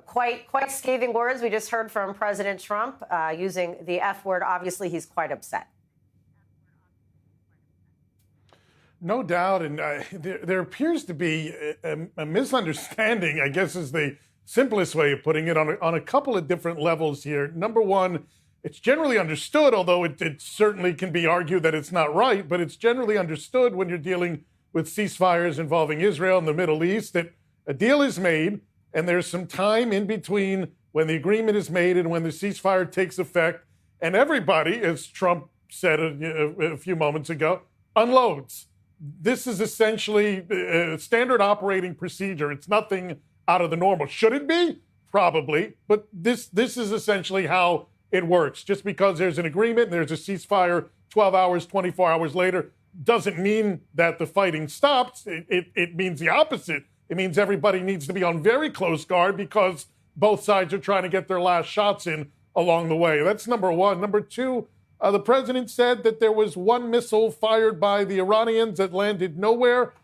Quite scathing words we just heard from President Trump using the F word. Obviously, he's quite upset. No doubt, and there appears to be a misunderstanding, I guess is the simplest way of putting it, on a couple of different levels here. Number one, it's generally understood, although it certainly can be argued that it's not right, but it's generally understood when you're dealing with ceasefires involving Israel and the Middle East that a deal is made, and there's some time in between when the agreement is made and when the ceasefire takes effect, and everybody, as Trump said a few moments ago, unloads. This is essentially a standard operating procedure. It's nothing out of the normal. Should it be? Probably. But this is essentially how it works. Just because there's an agreement and there's a ceasefire 12 hours, 24 hours later, doesn't mean that the fighting stops. It means the opposite. It means everybody needs to be on very close guard because both sides are trying to get their last shots in along the way. That's number one. Number two, the president said that there was one missile fired by the Iranians that landed nowhere.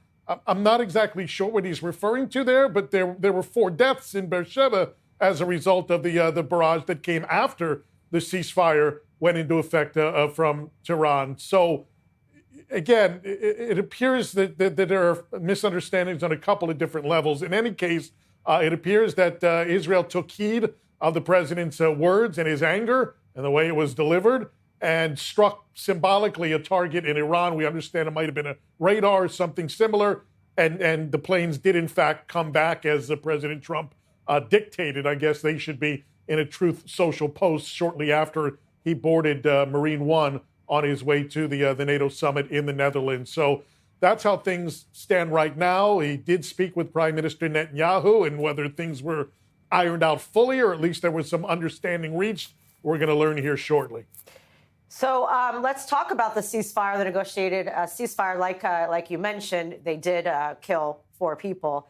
I'm not exactly sure what he's referring to there, but there were 4 deaths in Beersheba as a result of the barrage that came after the ceasefire went into effect from Tehran. So, again, it appears that there are misunderstandings on a couple of different levels. In any case, it appears that Israel took heed of the president's words and his anger and the way it was delivered, and struck symbolically a target in Iran. We understand it might have been a radar or something similar, and the planes did, in fact, come back as President Trump dictated. I guess they should be in a Truth Social post shortly after he boarded Marine One on his way to the NATO summit in the Netherlands. So that's how things stand right now. He did speak with Prime Minister Netanyahu, and whether things were ironed out fully or at least there was some understanding reached, we're going to learn here shortly. So let's talk about the ceasefire, the negotiated ceasefire. Like you mentioned, they did kill 4 people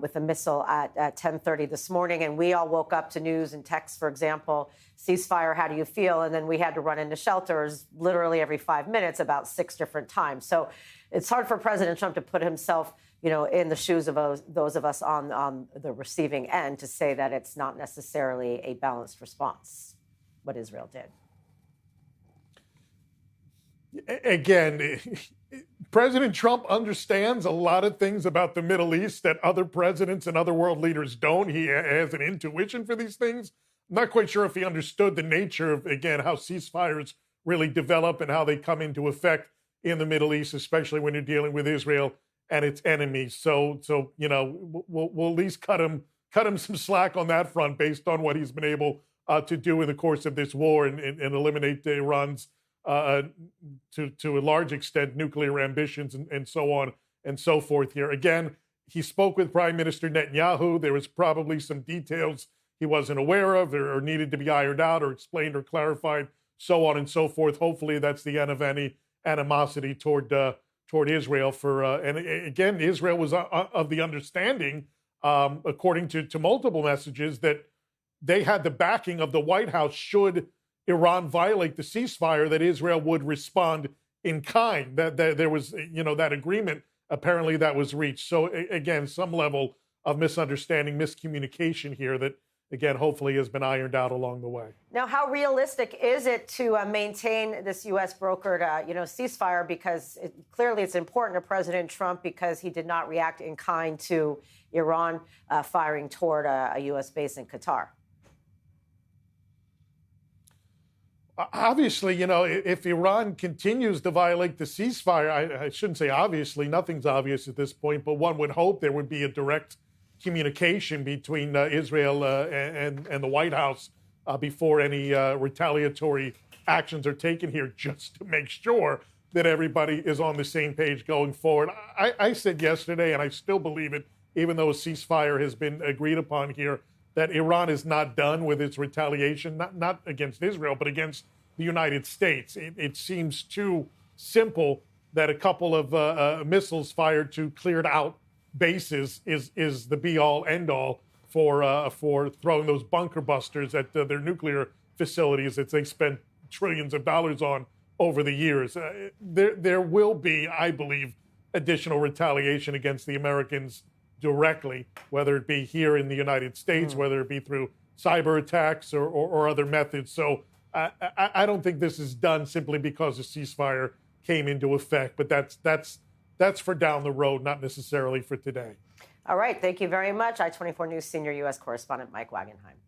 with a missile at 10:30 this morning. And we all woke up to news and texts, for example, ceasefire, how do you feel? And then we had to run into shelters literally every 5 minutes about 6 different times. So it's hard for President Trump to put himself, in the shoes of those of us on the receiving end to say that it's not necessarily a balanced response, what Israel did. Again, President Trump understands a lot of things about the Middle East that other presidents and other world leaders don't. He has an intuition for these things. I'm not quite sure if he understood the nature of, again, how ceasefires really develop and how they come into effect in the Middle East, especially when you're dealing with Israel and its enemies. So we'll at least cut him some slack on that front based on what he's been able to do in the course of this war and eliminate Iran's to a large extent, nuclear ambitions and so on and so forth here. Again, he spoke with Prime Minister Netanyahu. There was probably some details he wasn't aware of or needed to be ironed out or explained or clarified, so on and so forth. Hopefully that's the end of any animosity toward Israel. And again, Israel was of the understanding, according to multiple messages, that they had the backing of the White House should Iran violate the ceasefire, that Israel would respond in kind, that there was, that agreement apparently that was reached. So again, some level of misunderstanding, miscommunication here that, again, hopefully has been ironed out along the way. Now, how realistic is it to maintain this U.S. brokered, ceasefire? Because clearly it's important to President Trump because he did not react in kind to Iran firing toward a U.S. base in Qatar. Obviously, if Iran continues to violate the ceasefire, I shouldn't say obviously, nothing's obvious at this point, but one would hope there would be a direct communication between Israel and the White House before any retaliatory actions are taken here, just to make sure that everybody is on the same page going forward. I said yesterday, and I still believe it, even though a ceasefire has been agreed upon here, that Iran is not done with its retaliation, not against Israel, but against the United States. It seems too simple that a couple of missiles fired to cleared out bases is the be-all, end-all for throwing those bunker busters at their nuclear facilities that they spent trillions of dollars on over the years. There will be, I believe, additional retaliation against the Americans directly, whether it be here in the United States, whether it be through cyber attacks or other methods. So I don't think this is done simply because a ceasefire came into effect, but that's for down the road, not necessarily for today. All right. Thank you very much. I-24 News senior U.S. correspondent Mike Wagenheim.